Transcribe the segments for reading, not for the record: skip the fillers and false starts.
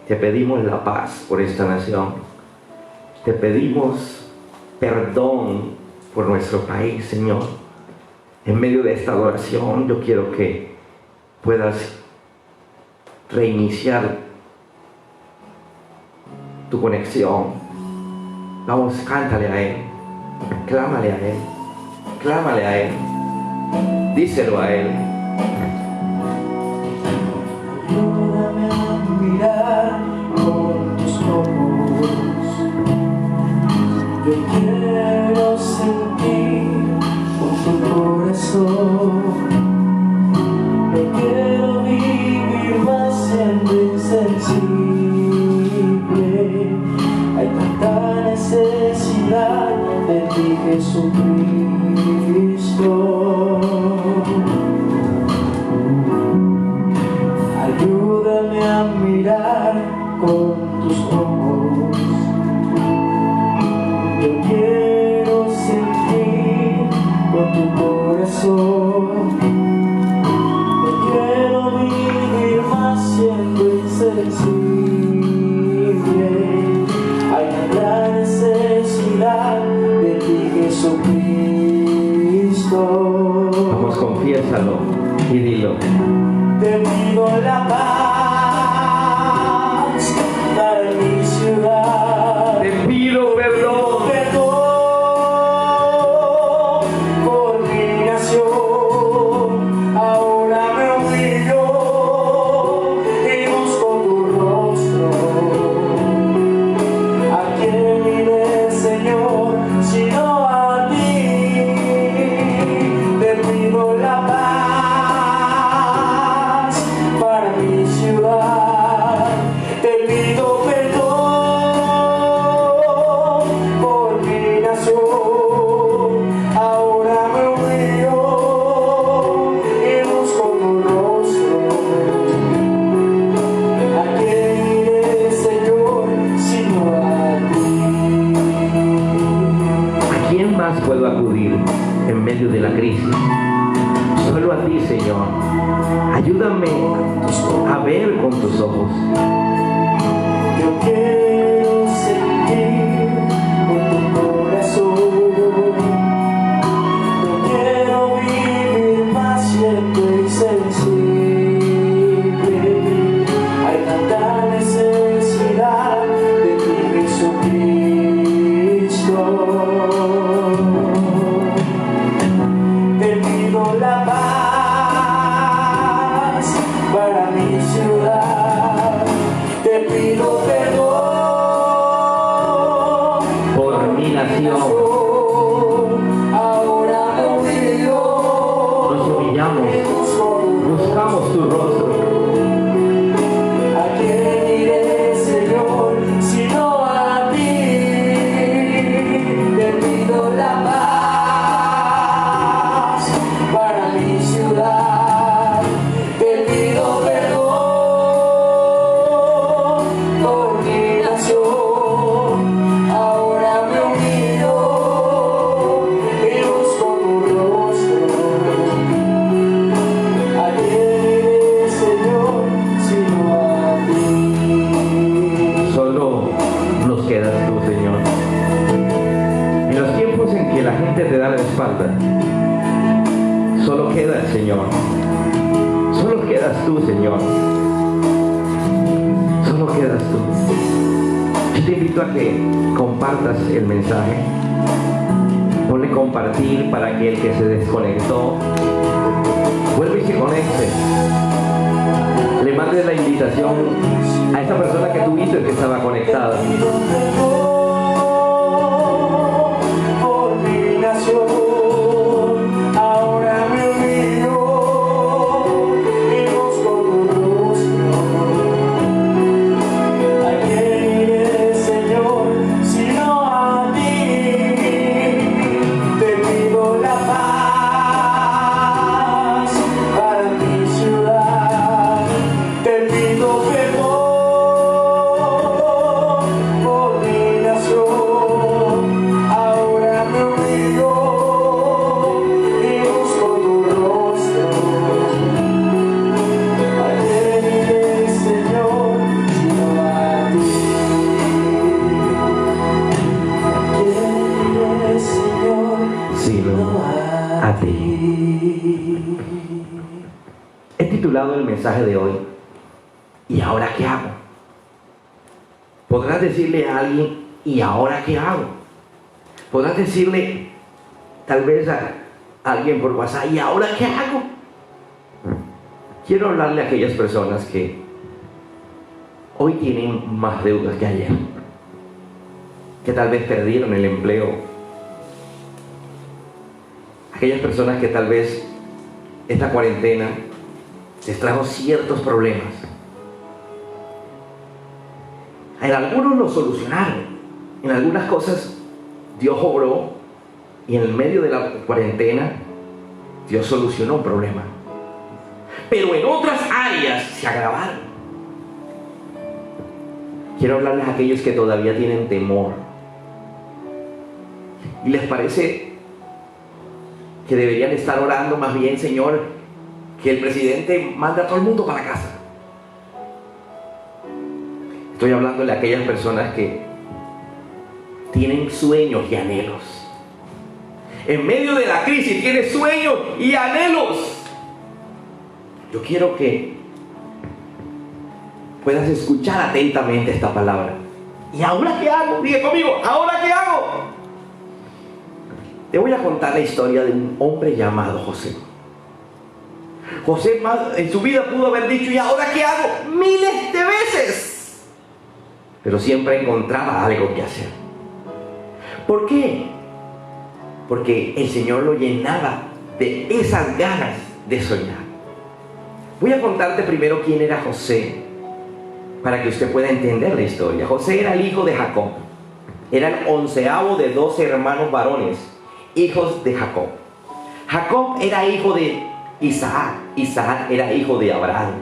Te pedimos la paz por esta nación. Te pedimos perdón por nuestro país, Señor. En medio de esta adoración, yo quiero que puedas reiniciar tu conexión. Vamos, cántale a Él, clámale a Él, clámale a Él, díselo a Él. Ayúdame a mirar con tus ojos. Yo quiero sentir con tu corazón. No quiero vivir más siendo insensible. Hay tanta necesidad de ti, Jesucristo. Ayúdame a mirar con tus ojos. Yo quiero sentir con tu corazón. No quiero vivir más siendo insensible. Hay tanta necesidad de ti, Jesucristo. Vamos, confiésalo y dilo. Te pido la paz para mi ciudad. Te pido perdón. Perdón por mi nación. Ahora me humillo y busco tu rostro. ¿A quién iré, Señor, sino a ti? Te pido la paz para mi ciudad. Te pido perdón por mi nación. Ahora me humillo y busco tu rostro. ¿A quién iré, Señor, sino a ti? ¿A quién más puedo acudir en medio de la crisis? Solo a ti, Señor. Ayúdame a ver con tus ojos. Yo quiero sentir con tu corazón. No quiero vivir más siendo insensible. Hay tanta necesidad de ti, Jesucristo. Te pido la paz para mi ciudad. Te pido perdón Por mi nación. ahora me humillo. Nos humillamos, buscamos tu rostro. ¿A quién iré, Señor, sino a ti? Te pido la paz para mi ciudad. Te pido perdón por mi nación. Ahora me humillo y busco tu rostro. ¿A quién iré, Señor, sino a ti? Solo nos quedas tú, Señor. En los tiempos en que la gente te da la espalda, solo queda el Señor. Solo quedas tú, Señor. Solo quedas tú. Yo te invito a que compartas el mensaje. Ponle compartir para que el que se desconectó vuelva y se conecte. Le mandes la invitación a esa persona que tuviste que estaba conectada. Por mi nación, ahora me humillo y busco tu rostro. ¿A quién iré, Señor, sino a ti? Te pido la paz para mi ciudad. Te pido perdón por mi He titulado el mensaje de hoy, ¿y ahora qué hago? Podrás decirle a alguien, ¿y ahora qué hago? Podrás decirle tal vez a alguien por WhatsApp, ¿y ahora qué hago? Quiero hablarle a aquellas personas que hoy tienen más deudas que ayer, que tal vez perdieron el empleo, aquellas personas que tal vez esta cuarentena les trajo ciertos problemas. En algunos lo solucionaron, en algunas cosas Dios obró y en el medio de la cuarentena Dios solucionó un problema, pero en otras áreas se agravaron. Quiero hablarles a aquellos que todavía tienen temor y les parece que deberían estar orando más bien, Señor, que el presidente mande a todo el mundo para casa. Estoy hablándole a aquellas personas que tienen sueños y anhelos. En medio de la crisis tienes sueños y anhelos. Yo quiero que puedas escuchar atentamente esta palabra. ¿Y ahora qué hago? Diga conmigo, ¿ahora qué hago? Te voy a contar la historia de un hombre llamado José. José en su vida pudo haber dicho, ¿y ahora qué hago? Miles de veces. Pero siempre encontraba algo que hacer. ¿Por qué? Porque el Señor lo llenaba de esas ganas de soñar. Voy a contarte primero quién era José, para que usted pueda entender la historia. José era el hijo de Jacob. Era el 11º de 12 hermanos varones, hijos de Jacob. Jacob era hijo de Isaac. Isaac era hijo de Abraham.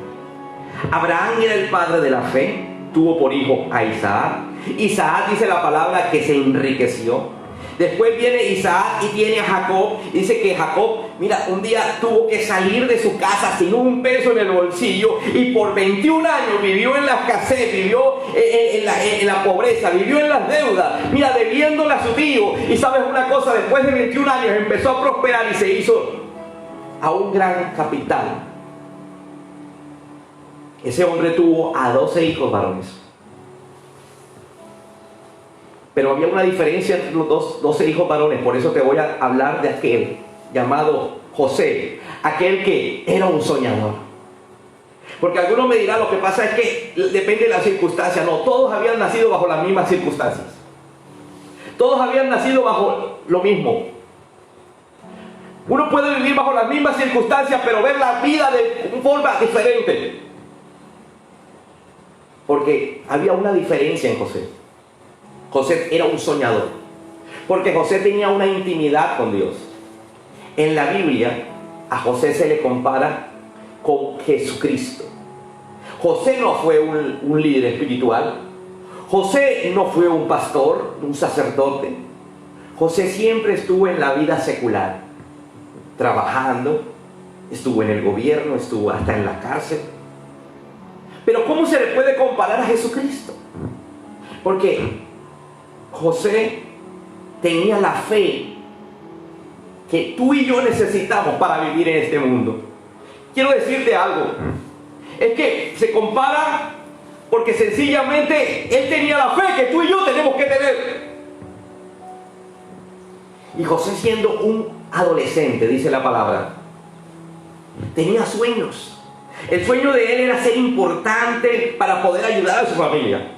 Abraham era el padre de la fe. Tuvo por hijo a Isaac. Isaac, dice la palabra, que se enriqueció. Después viene Isaac y tiene a Jacob. Dice que Jacob, mira, un día tuvo que salir de su casa sin un peso en el bolsillo y por 21 años vivió en la escasez, vivió en la pobreza, vivió en las deudas, mira, debiéndole a su tío. Y sabes una cosa, después de 21 años empezó a prosperar y se hizo a un gran capital. Ese hombre tuvo a 12 hijos varones. Pero había una diferencia entre los 12 hijos varones. Por eso te voy a hablar de aquel llamado José, aquel que era un soñador. Porque algunos me dirán, lo que pasa es que depende de las circunstancias. No, todos habían nacido bajo las mismas circunstancias. Todos habían nacido bajo lo mismo. Uno puede vivir bajo las mismas circunstancias, pero ver la vida de forma diferente. Porque había una diferencia en José. José era un soñador, porque José tenía una intimidad con Dios. En la Biblia a José se le compara con Jesucristo. José no fue un líder espiritual. José no fue un pastor, un sacerdote. José siempre estuvo en la vida secular, trabajando, estuvo en el gobierno, estuvo hasta en la cárcel. Pero ¿cómo se le puede comparar a Jesucristo? Porque José tenía la fe que tú y yo necesitamos para vivir en este mundo. Quiero decirte algo. Es que se compara porque sencillamente él tenía la fe que tú y yo tenemos que tener. Y José, siendo un adolescente, dice la palabra, tenía sueños. El sueño de él era ser importante para poder ayudar a su familia.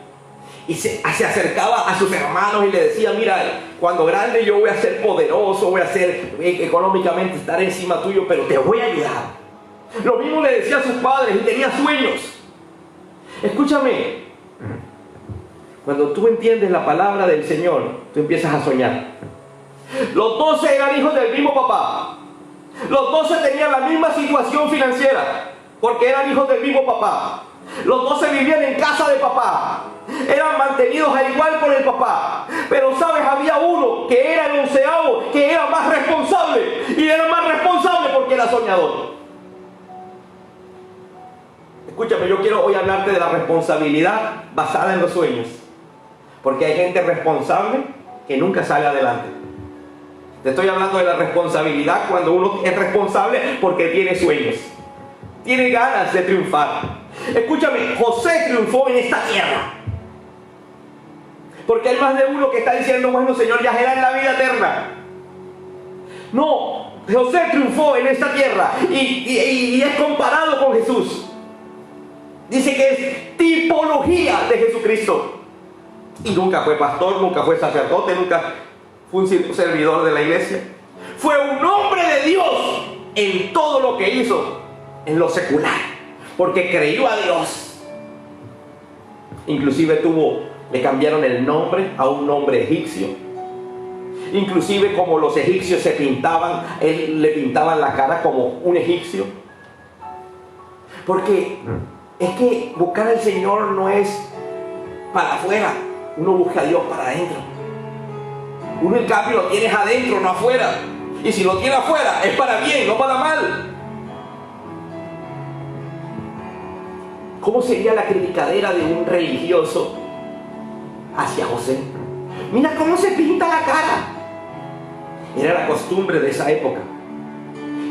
Y se acercaba a sus hermanos y le decía, mira, cuando grande yo voy a ser poderoso, voy a ser económicamente estar encima tuyo, pero te voy a ayudar. Lo mismo le decía a sus padres y tenía sueños. Escúchame, cuando tú entiendes la palabra del Señor, tú empiezas a soñar. Los 12 eran hijos del mismo papá. Los 12 tenían la misma situación financiera, porque eran hijos del mismo papá. Los 12 vivían en casa de papá. Eran mantenidos al igual por el papá. Pero sabes, había uno que era el 11º, que era más responsable. Y era más responsable porque era soñador. Escúchame, yo quiero hoy hablarte de la responsabilidad basada en los sueños. Porque hay gente responsable que nunca sale adelante. Te estoy hablando de la responsabilidad cuando uno es responsable porque tiene sueños, tiene ganas de triunfar. Escúchame, José triunfó en esta tierra. Porque hay más de uno que está diciendo, bueno, Señor, ya será en la vida eterna. No, José triunfó en esta tierra y es comparado con Jesús. Dice que es tipología de Jesucristo. Y nunca fue pastor, nunca fue sacerdote, nunca fue un servidor de la iglesia. Fue un hombre de Dios en todo lo que hizo, en lo secular, porque creyó a Dios. Inclusive le cambiaron el nombre a un nombre egipcio. Inclusive como los egipcios se pintaban, él le pintaban la cara como un egipcio. Porque es que buscar al Señor no es para afuera, uno busca a Dios para adentro. Uno en cambio lo tienes adentro, no afuera. Y si lo tiene afuera es para bien, no para mal. ¿Cómo sería la criticadera de un religioso hacia José? Mira cómo se pinta la cara. Era la costumbre de esa época.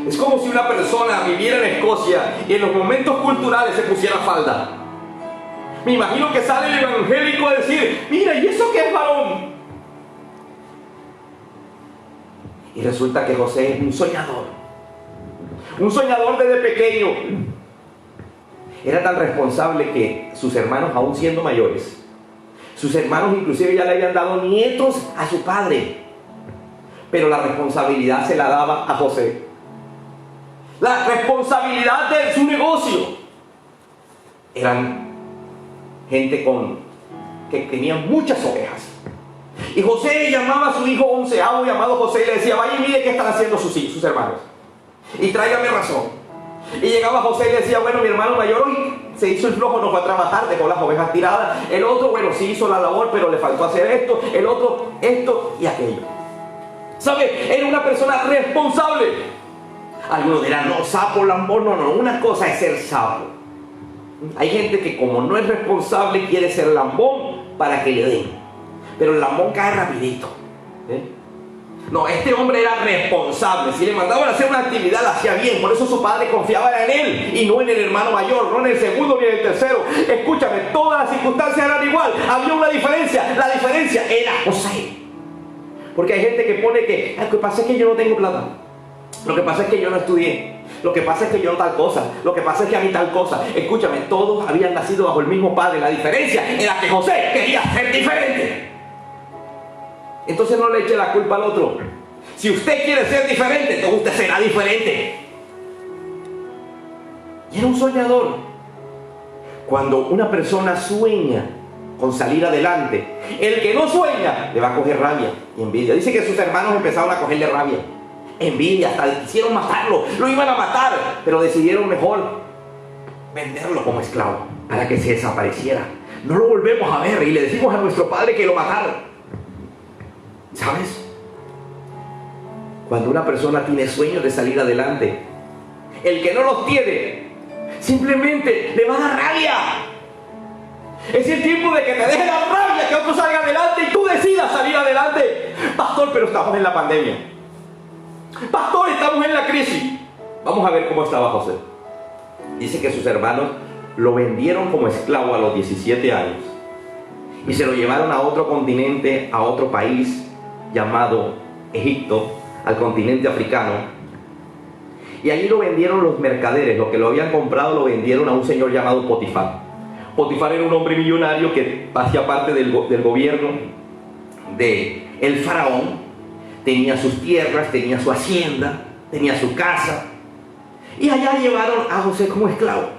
Es como si una persona viviera en Escocia y en los momentos culturales se pusiera falda. Me imagino que sale el evangélico a decir, mira, ¿y eso qué es varón? Y resulta que José es un soñador. Un soñador desde pequeño. Era tan responsable que sus hermanos, aún siendo mayores, sus hermanos inclusive ya le habían dado nietos a su padre. Pero la responsabilidad se la daba a José. La responsabilidad de su negocio. Eran gente que tenían muchas ovejas. Y José llamaba a su hijo onceavo llamado José y le decía, vaya y mire qué están haciendo sus hermanos. Y tráigame razón. Y llegaba José y le decía, bueno, mi hermano mayor hoy se hizo el flojo, no fue a trabajar, dejó las ovejas tiradas. El otro, bueno, sí hizo la labor, pero le faltó hacer esto. El otro, esto y aquello. ¿Sabe? Era una persona responsable. Algunos dirán, no, sapo, lambón, no. Una cosa es ser sapo. Hay gente que como no es responsable quiere ser lambón para que le den. Pero el lambón cae rapidito. No, este hombre era responsable. Si le mandaban a hacer una actividad, la hacía bien. Por eso su padre confiaba en él y no en el hermano mayor, no en el segundo ni en el tercero. Escúchame, todas las circunstancias eran igual. Había una diferencia. La diferencia era José. Porque hay gente que pone que lo que pasa es que yo no tengo plata. Lo que pasa es que yo no estudié. Lo que pasa es que yo no tal cosa. Lo que pasa es que a mí tal cosa. Escúchame, todos habían nacido bajo el mismo padre. La diferencia era que José quería ser diferente. Entonces no le eche la culpa al otro. Si usted quiere ser diferente, entonces usted será diferente. Y era un soñador. Cuando una persona sueña con salir adelante, el que no sueña le va a coger rabia y envidia. Dice que sus hermanos empezaron a cogerle rabia, envidia, hasta quisieron matarlo, lo iban a matar, pero decidieron mejor venderlo como esclavo para que se desapareciera. No lo volvemos a ver y le decimos a nuestro padre que lo mataron. ¿Sabes? Cuando una persona tiene sueños de salir adelante, el que no los tiene simplemente le va a dar rabia. Es el tiempo de que te deje la rabia, que otro salga adelante y tú decidas salir adelante. Pastor, pero estamos en la pandemia. Pastor, estamos en la crisis. Vamos a ver cómo estaba José. Dice que sus hermanos lo vendieron como esclavo a los 17 años y se lo llevaron a otro continente, a otro país llamado Egipto, al continente africano. Y allí lo vendieron los mercaderes. Los que lo habían comprado lo vendieron a un señor llamado Potifar. Potifar era un hombre millonario que hacía parte del gobierno del faraón. Tenía sus tierras, tenía su hacienda, tenía su casa. Y allá llevaron a José como esclavo.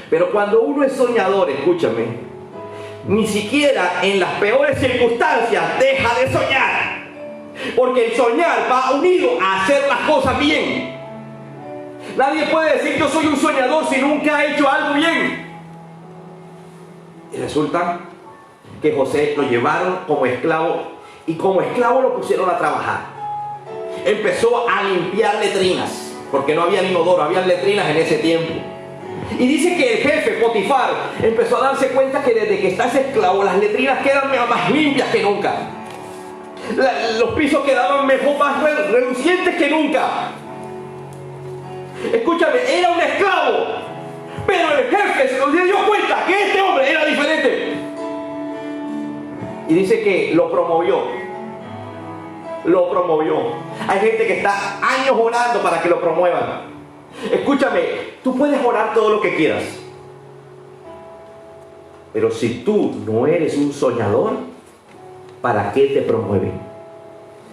Pero cuando uno es soñador, escúchame, ni siquiera en las peores circunstancias deja de soñar. Porque el soñar va unido a hacer las cosas bien. Nadie puede decir yo soy un soñador si nunca ha hecho algo bien. Y resulta que José lo llevaron como esclavo y como esclavo lo pusieron a trabajar. Empezó a limpiar letrinas, porque no había inodoro, había letrinas en ese tiempo. Y dice que el jefe Potifar empezó a darse cuenta que desde que está ese esclavo las letrinas quedan más limpias que nunca. Los pisos quedaban mejor, más relucientes que nunca. Escúchame, era un esclavo, pero el jefe se dio cuenta que este hombre era diferente. Y dice que lo promovió. Lo promovió. Hay gente que está años orando para que lo promuevan. Escúchame, tú puedes orar todo lo que quieras, pero si tú no eres un soñador, ¿para qué te promueven?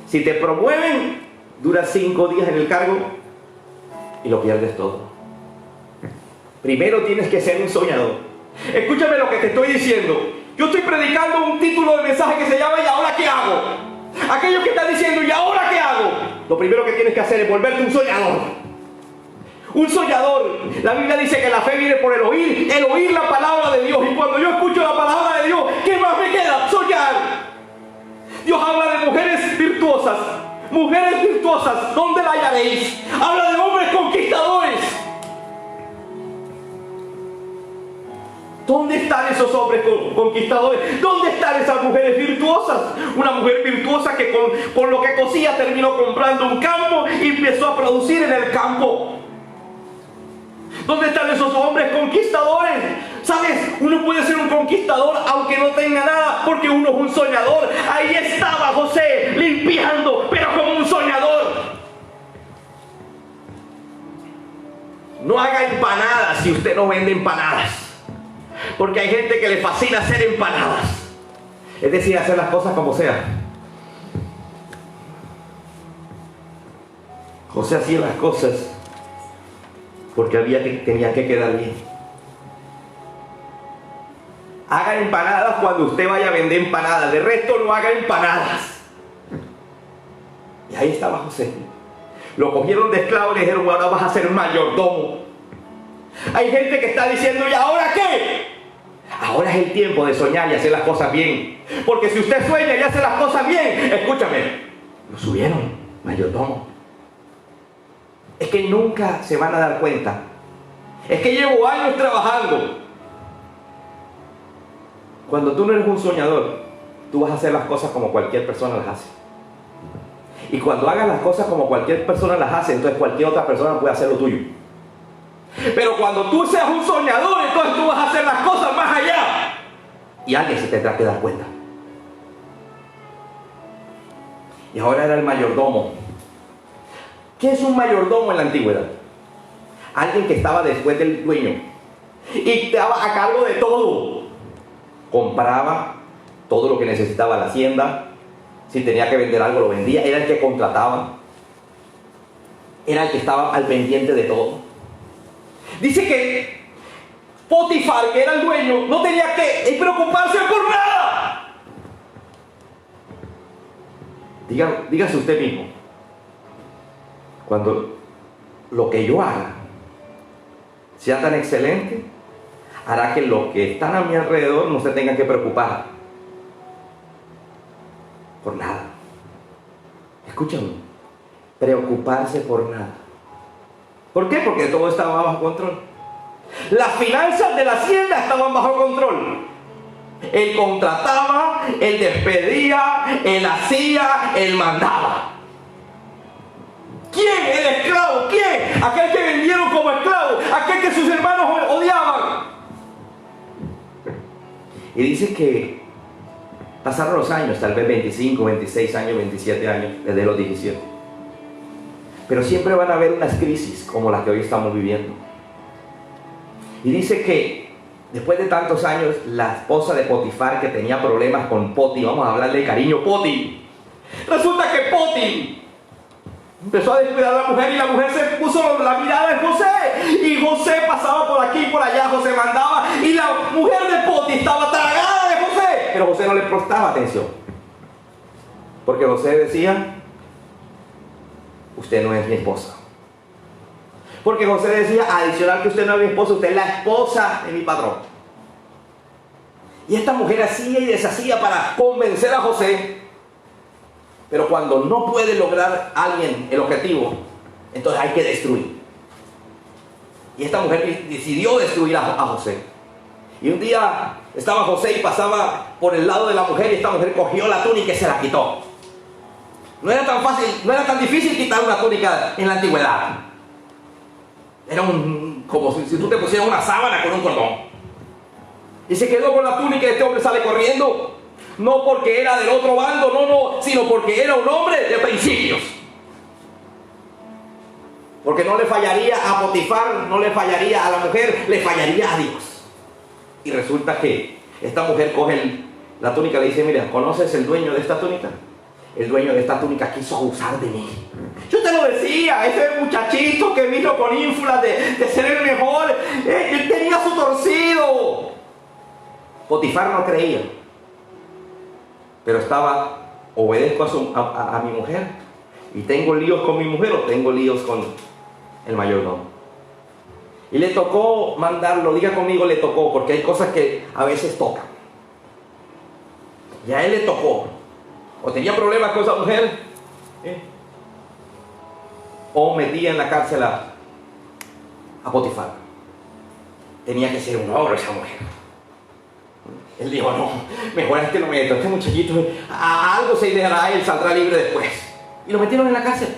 Si te promueven, duras 5 días en el cargo y lo pierdes todo. Primero tienes que ser un soñador. Escúchame lo que te estoy diciendo. Yo estoy predicando un título de mensaje que se llama ¿y ahora qué hago? Aquellos que están diciendo ¿y ahora qué hago? Lo primero que tienes que hacer es volverte un soñador. Un soñador. La Biblia dice que la fe viene por el oír la palabra de Dios. Y cuando yo escucho la palabra de Dios, ¿qué más me queda? Soñar. Dios habla de mujeres virtuosas. Mujeres virtuosas, ¿dónde la hallaréis? Habla de hombres conquistadores. ¿Dónde están esos hombres conquistadores? ¿Dónde están esas mujeres virtuosas? Una mujer virtuosa que con lo que cosía terminó comprando un campo y empezó a producir en el campo. ¿Dónde están esos hombres conquistadores? ¿Sabes? Uno puede ser un conquistador aunque no tenga nada, porque uno es un soñador. Ahí estaba José limpiando, pero como un soñador. No haga empanadas si usted no vende empanadas. Porque hay gente que le fascina hacer empanadas. Es decir, hacer las cosas como sea. José hacía las cosas porque tenía que quedar bien. Haga empanadas cuando usted vaya a vender empanadas. De resto no haga empanadas. Y ahí estaba José. Lo cogieron de esclavo y le dijeron, ahora vas a ser mayordomo. Hay gente que está diciendo, ¿y ahora qué? Ahora es el tiempo de soñar y hacer las cosas bien. Porque si usted sueña y hace las cosas bien, escúchame, lo subieron, mayordomo. Es que nunca se van a dar cuenta. Es que llevo años trabajando. Cuando tú no eres un soñador, tú vas a hacer las cosas como cualquier persona las hace. Y cuando hagas las cosas como cualquier persona las hace, entonces cualquier otra persona puede hacer lo tuyo. Pero cuando tú seas un soñador, entonces tú vas a hacer las cosas más allá. Y alguien se tendrá que dar cuenta. Y ahora era el mayordomo. ¿Qué es un mayordomo en la antigüedad? Alguien que estaba después del dueño y estaba a cargo de todo. Compraba todo lo que necesitaba la hacienda. Si tenía que vender algo, lo vendía. Era el que contrataba. Era el que estaba al pendiente de todo. Dice que Potifar, que era el dueño, no tenía que preocuparse por nada. Dígase usted mismo, cuando lo que yo haga sea tan excelente, hará que los que están a mi alrededor no se tengan que preocupar por nada. Escúchame, preocuparse por nada. ¿Por qué? Porque todo estaba bajo control. Las finanzas de la hacienda estaban bajo control. Él contrataba, él despedía, él hacía, él mandaba. ¿Quién? El esclavo. ¿Quién? Aquel que vendieron como esclavo, aquel que sus hermanos odiaban. Y dice que pasaron los años, tal vez 25, 26 años, 27 años, desde los 17. Pero siempre van a haber unas crisis como la que hoy estamos viviendo. Y dice que después de tantos años, la esposa de Potifar, que tenía problemas con Poti, vamos a hablarle de cariño, Poti. Resulta que Poti empezó a descuidar a la mujer y la mujer se puso la mirada en José. Y José pasaba por aquí y por allá, José mandaba. Y la mujer de Poti estaba tragada de José. Pero José no le prestaba atención. Porque José decía, usted no es mi esposa. Porque José decía, adicional que usted no es mi esposa, usted es la esposa de mi patrón. Y esta mujer hacía y deshacía para convencer a José. Pero cuando no puede lograr alguien el objetivo, entonces hay que destruir. Y esta mujer decidió destruir a José. Y un día estaba José y pasaba por el lado de la mujer, y esta mujer cogió la túnica y se la quitó. No era tan fácil, no era tan difícil quitar una túnica en la antigüedad. Era como si tú te pusieras una sábana con un cordón. Y se quedó con la túnica y este hombre sale corriendo. No porque era del otro bando, no, sino porque era un hombre de principios. Porque no le fallaría a Potifar, no le fallaría a la mujer, le fallaría a Dios. Y resulta que esta mujer coge la túnica y le dice, mira, ¿conoces el dueño de esta túnica? El dueño de esta túnica quiso abusar de mí. Yo te lo decía, ese muchachito que vino con ínfulas de ser el mejor, él tenía su torcido. Potifar no creía. Pero obedezco a mi mujer. Y tengo líos con mi mujer o tengo líos con el mayordomo. Y le tocó mandarlo, diga conmigo, le tocó, porque hay cosas que a veces tocan. Y a él le tocó. O tenía problemas con esa mujer, o metía en la cárcel a Potifar. Tenía que ser un ogro esa mujer. Él dijo, no, mejor es que lo meto. Este muchachito a algo se dejará, él saldrá libre después. Y lo metieron en la cárcel.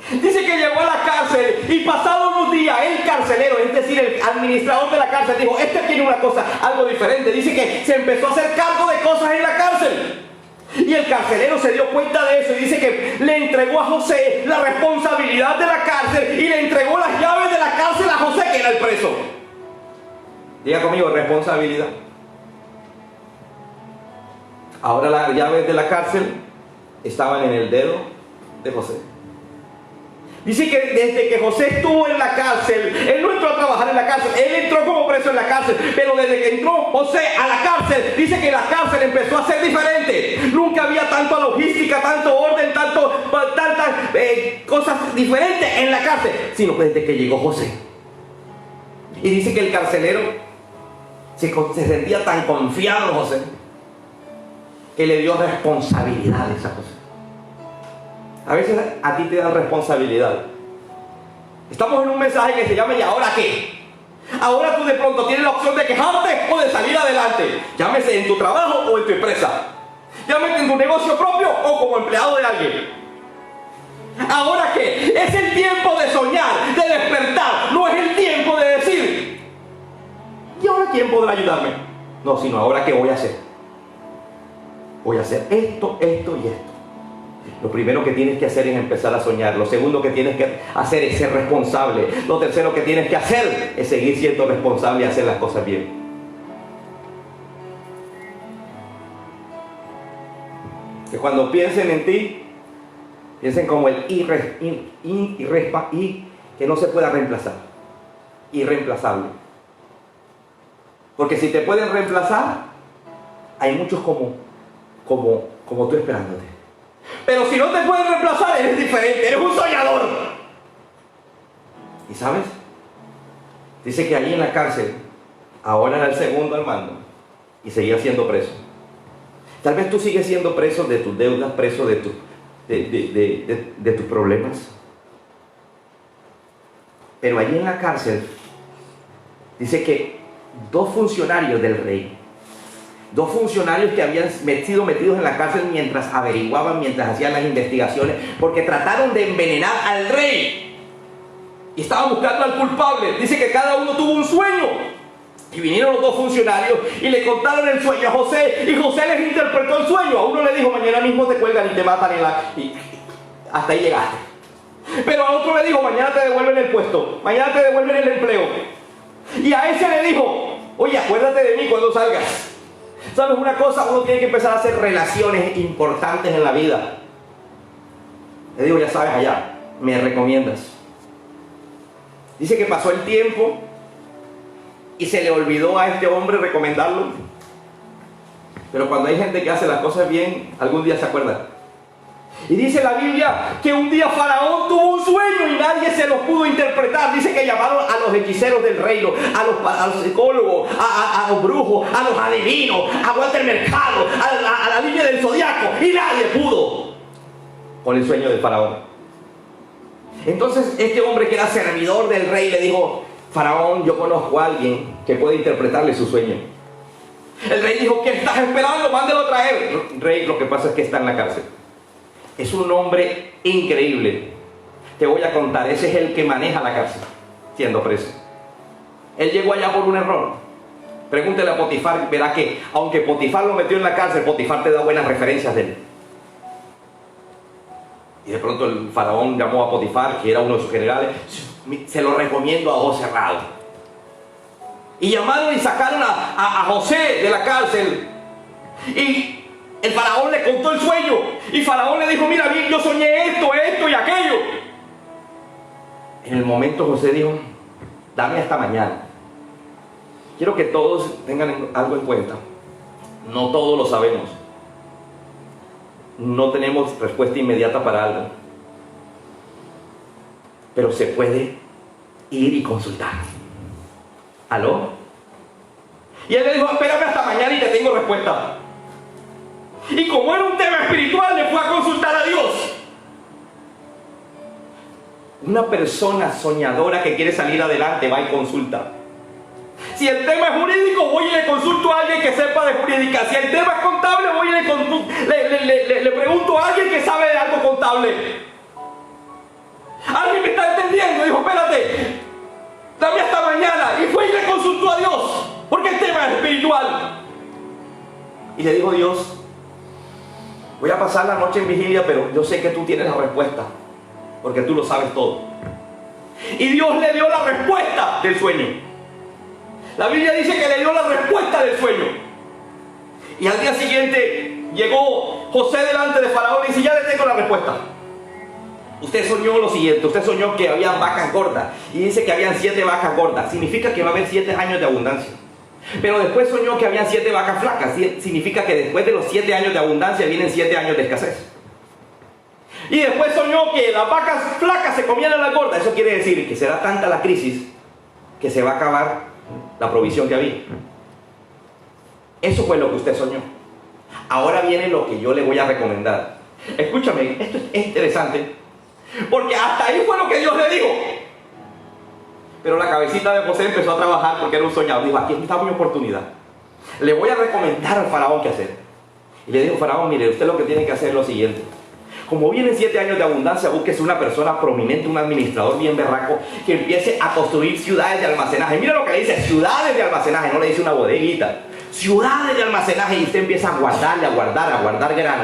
Dice que llegó a la cárcel y pasado unos días el carcelero, es decir, el administrador de la cárcel, dijo, este tiene una cosa, algo diferente. Dice que se empezó a hacer cargo de cosas en la cárcel. Y el carcelero se dio cuenta de eso y dice que le entregó a José la responsabilidad de la cárcel y le entregó las llaves de la cárcel a José, que era el preso. Diga conmigo, responsabilidad. Ahora las llaves de la cárcel estaban en el dedo de José. Dice que desde que José estuvo en la cárcel, él no entró a trabajar en la cárcel, él entró como preso en la cárcel, pero desde que entró José a la cárcel, dice que la cárcel empezó a ser diferente. Nunca había tanta logística, tanto orden, tantas cosas diferentes en la cárcel, sino que desde que llegó José. Y dice que el carcelero se sentía tan confiado en José, que le dio responsabilidades a José. A veces a ti te dan responsabilidad. Estamos en un mensaje que se llama ¿y ahora qué? Ahora tú de pronto tienes la opción de quejarte o de salir adelante. Llámese en tu trabajo o en tu empresa. Llámese en tu negocio propio o como empleado de alguien. ¿Ahora qué? Es el tiempo de soñar, de despertar. No es el tiempo de decir ¿y ahora quién podrá ayudarme? No, sino ¿ahora qué voy a hacer? Voy a hacer esto, esto y esto. Lo primero que tienes que hacer es empezar a soñar. Lo segundo que tienes que hacer es ser responsable. Lo tercero que tienes que hacer es seguir siendo responsable y hacer las cosas bien. Que cuando piensen en ti, piensen como el que no se pueda reemplazar. Irreemplazable. Porque si te pueden reemplazar, hay muchos como tú esperándote. Pero si no te pueden reemplazar, eres diferente, eres un soñador. ¿Y sabes? Dice que allí en la cárcel, ahora era el segundo al mando y seguía siendo preso. Tal vez tú sigues siendo preso de tus deudas, preso de tus problemas. Pero allí en la cárcel, dice que dos funcionarios del rey, dos funcionarios que habían sido metidos en la cárcel mientras averiguaban, mientras hacían las investigaciones, porque trataron de envenenar al rey y estaban buscando al culpable. Dice que cada uno tuvo un sueño y vinieron los dos funcionarios y le contaron el sueño a José, y José les interpretó el sueño. A uno le dijo, mañana mismo te cuelgan y te matan y hasta ahí llegaste. Pero a otro le dijo, mañana te devuelven el puesto, mañana te devuelven el empleo. Y a ese le dijo, oye, acuérdate de mí cuando salgas. ¿Sabes una cosa? Uno tiene que empezar a hacer relaciones importantes en la vida. Le digo, ya sabes, allá, me recomiendas. Dice que pasó el tiempo y se le olvidó a este hombre recomendarlo. Pero cuando hay gente que hace las cosas bien, algún día se acuerda. Y dice la Biblia que un día Faraón tuvo un sueño y nadie se lo pudo interpretar. Dice que llamaron a los hechiceros del reino, a los psicólogos, a los brujos, a los adivinos, a Walter Mercado, a la línea del zodiaco, y nadie pudo con el sueño del Faraón. Entonces este hombre que era servidor del rey le dijo, Faraón, yo conozco a alguien que puede interpretarle su sueño. El rey dijo, ¿qué estás esperando? Mándelo a traer. Rey, lo que pasa es que está en la cárcel. Es un hombre increíble. Te voy a contar, ese es el que maneja la cárcel, siendo preso. Él llegó allá por un error. Pregúntele a Potifar, verá que aunque Potifar lo metió en la cárcel, Potifar te da buenas referencias de él. Y de pronto el faraón llamó a Potifar, que era uno de sus generales, se lo recomiendo a ojos cerrados. Y llamaron y sacaron a José de la cárcel. Y el faraón le contó el sueño. Y faraón le dijo, mira bien, yo soñé esto, esto y aquello. En el momento José dijo, dame hasta mañana. Quiero que todos tengan algo en cuenta. No todos lo sabemos. No tenemos respuesta inmediata para algo. Pero se puede ir y consultar. ¿Aló? Y él le dijo, espérame hasta mañana y te tengo respuesta. Y como era un tema espiritual, le fue a consultar a Dios. Una persona soñadora que quiere salir adelante va y consulta. Si el tema es jurídico, voy y le consulto a alguien que sepa de jurídica. Si el tema es contable, voy y le pregunto a alguien que sabe de algo contable. ¿Alguien me está entendiendo? Dijo, espérate, dame hasta mañana. Y fue y le consultó a Dios, porque el tema es espiritual. Y le dijo Dios, voy a pasar la noche en vigilia, pero yo sé que tú tienes la respuesta, porque tú lo sabes todo. Y Dios le dio la respuesta del sueño. La Biblia dice que le dio la respuesta del sueño. Y al día siguiente llegó José delante de Faraón y dice, ya le tengo la respuesta. Usted soñó lo siguiente, usted soñó que había vacas gordas y dice que habían 7 vacas gordas. Significa que va a haber 7 años de abundancia. Pero después soñó que habían 7 vacas flacas. Significa que después de los 7 años de abundancia vienen 7 años de escasez. Y después soñó que las vacas flacas se comían a las gordas. Eso quiere decir que será tanta la crisis que se va a acabar la provisión que había. Eso fue lo que usted soñó. Ahora viene lo que yo le voy a recomendar. Escúchame, esto es interesante, porque hasta ahí fue lo que Dios le dijo. Pero la cabecita de José empezó a trabajar porque era un soñador. Dijo, aquí está mi oportunidad. Le voy a recomendar al faraón qué hacer. Y le dijo, faraón, mire, usted lo que tiene que hacer es lo siguiente. Como vienen 7 años de abundancia, búsquese una persona prominente, un administrador bien berraco, que empiece a construir ciudades de almacenaje. Mira lo que le dice, ciudades de almacenaje, no le dice una bodeguita. Ciudades de almacenaje, y usted empieza a guardarle, a guardar grano.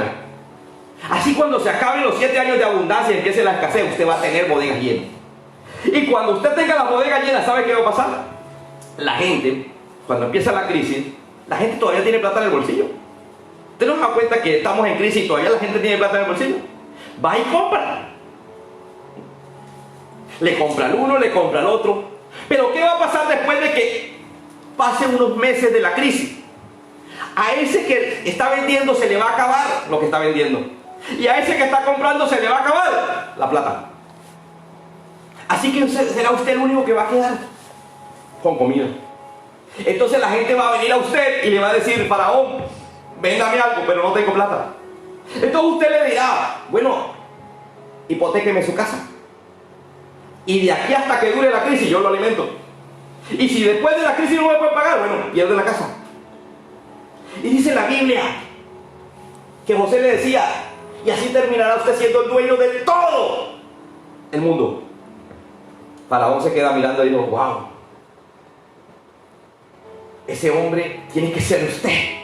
Así cuando se acaben los 7 años de abundancia y empiece la escasez, usted va a tener bodegas llenas. Y cuando usted tenga las bodegas llenas, ¿sabe qué va a pasar? La gente, cuando empieza la crisis, la gente todavía tiene plata en el bolsillo. ¿Usted no se da cuenta que estamos en crisis y todavía la gente tiene plata en el bolsillo? Va y compra. Le compra al uno, le compra al otro. Pero ¿qué va a pasar después de que pasen unos meses de la crisis? A ese que está vendiendo se le va a acabar lo que está vendiendo. Y a ese que está comprando se le va a acabar la plata. Así que será usted el único que va a quedar con comida. Entonces la gente va a venir a usted y le va a decir, faraón, véndame algo, pero no tengo plata. Entonces usted le dirá, bueno, hipotéqueme su casa. Y de aquí hasta que dure la crisis yo lo alimento. Y si después de la crisis no me puede pagar, bueno, pierde la casa. Y dice la Biblia que José le decía, y así terminará usted siendo el dueño de todo el mundo. Faraón se queda mirando y dijo, wow, ese hombre tiene que ser usted.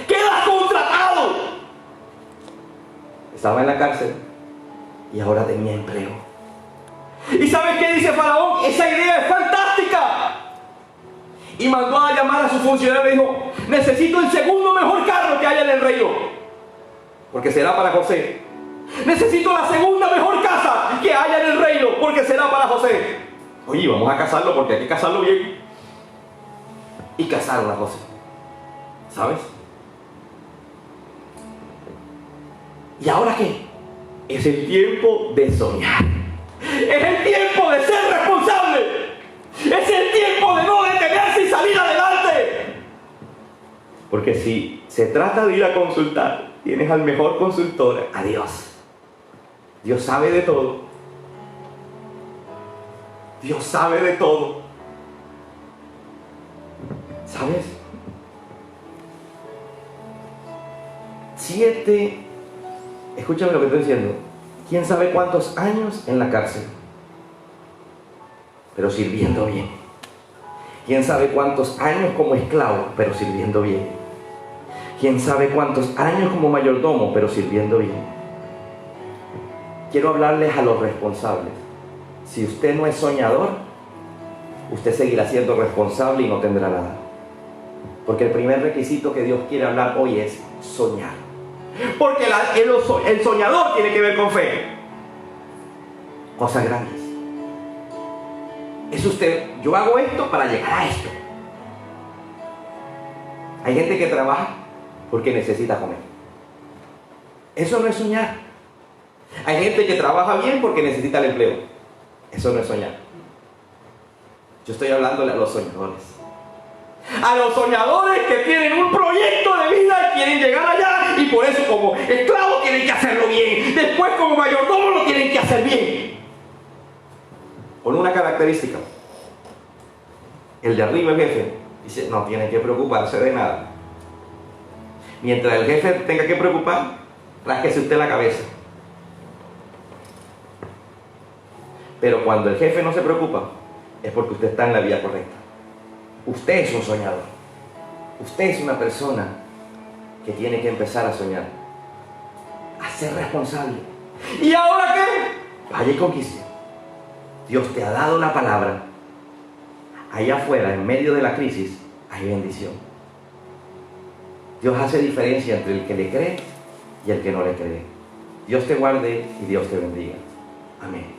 ¡Queda contratado! Estaba en la cárcel y ahora tenía empleo. ¿Y sabes qué dice Faraón? Esa idea es fantástica. Y mandó a llamar a su funcionario y dijo, necesito el segundo mejor carro que haya en el reino, porque será para José. Necesito la segunda mejor casa que haya en el reino, porque será para José. Oye, vamos a casarlo porque hay que casarlo bien. Y casaron a José. ¿Sabes? ¿Y ahora qué? Es el tiempo de soñar. Es el tiempo de ser responsable. Es el tiempo de no detenerse y salir adelante. Porque si se trata de ir a consultar, tienes al mejor consultor, a Dios. Dios sabe de todo. Dios sabe de todo. ¿Sabes? 7 Escúchame lo que estoy diciendo. ¿Quién sabe cuántos años en la cárcel? Pero sirviendo bien. ¿Quién sabe cuántos años como esclavo? Pero sirviendo bien. ¿Quién sabe cuántos años como mayordomo? Pero sirviendo bien. Quiero hablarles a los responsables. Si usted no es soñador, usted seguirá siendo responsable y no tendrá nada. Porque el primer requisito que Dios quiere hablar hoy es soñar. Porque el soñador tiene que ver con fe. Cosas grandes. Es usted, yo hago esto para llegar a esto. Hay gente que trabaja porque necesita comer. Eso no es soñar. Hay gente que trabaja bien porque necesita el empleo. Eso no es soñar. Yo estoy hablándole a los soñadores. A los soñadores que tienen un proyecto de vida y quieren llegar allá, y por eso como esclavos tienen que hacerlo bien. Después como mayordomo lo tienen que hacer bien. Con una característica. El de arriba, el jefe, dice, no tiene que preocuparse de nada. Mientras el jefe tenga que preocupar, rásquese usted la cabeza. Pero cuando el jefe no se preocupa, es porque usted está en la vía correcta. Usted es un soñador. Usted es una persona que tiene que empezar a soñar, a ser responsable. ¿Y ahora qué? Vaya y conquiste. Dios te ha dado la palabra. Allá afuera, en medio de la crisis, hay bendición. Dios hace diferencia entre el que le cree y el que no le cree. Dios te guarde y Dios te bendiga. Amén.